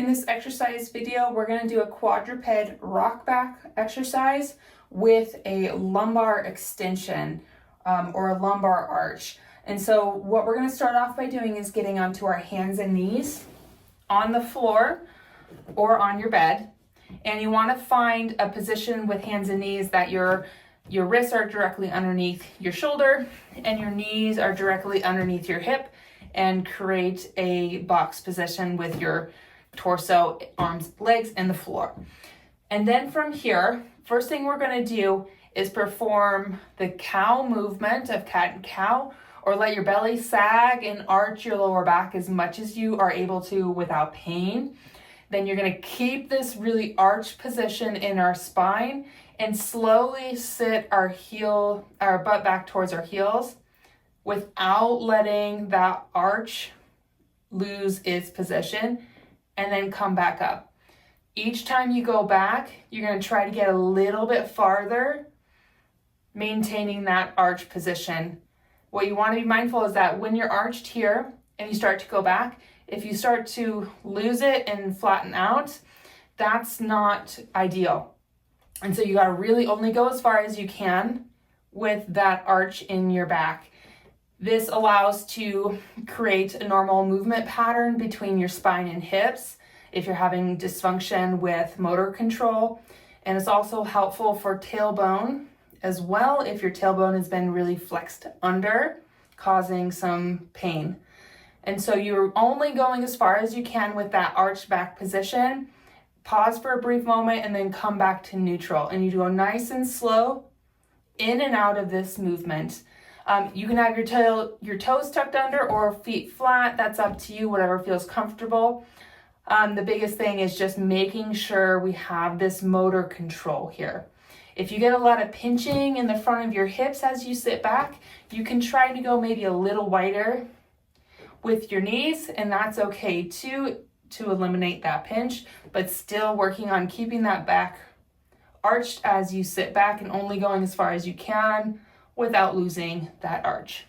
In this exercise video, we're going to do a quadruped rockback exercise with a lumbar extension or a lumbar arch. And so what we're going to start off by doing is getting onto our hands and knees on the floor or on your bed. And you want to find a position with hands and knees that your wrists are directly underneath your shoulder and your knees are directly underneath your hip, and create a box position with your torso, arms, legs, and the floor. And then from here, first thing we're going to do is perform the cow movement of cat and cow, or let your belly sag and arch your lower back as much as you are able to without pain. Then you're going to keep this really arched position in our spine and slowly sit our butt back towards our heels without letting that arch lose its position, and then come back up. Each time you go back, you're going to try to get a little bit farther, maintaining that arch position. What you want to be mindful is that when you're arched here and you start to go back, if you start to lose it and flatten out, that's not ideal. And so you got to really only go as far as you can with that arch in your back. This allows to create a normal movement pattern between your spine and hips if you're having dysfunction with motor control. And it's also helpful for tailbone as well if your tailbone has been really flexed under, causing some pain. And so you're only going as far as you can with that arched back position. Pause for a brief moment and then come back to neutral. And you do a nice and slow in and out of this movement. You can have your toes tucked under or feet flat. That's up to you, whatever feels comfortable. The biggest thing is just making sure we have this motor control here. If you get a lot of pinching in the front of your hips as you sit back, you can try to go maybe a little wider with your knees, and that's okay too, to eliminate that pinch, but still working on keeping that back arched as you sit back and only going as far as you can without losing that arch.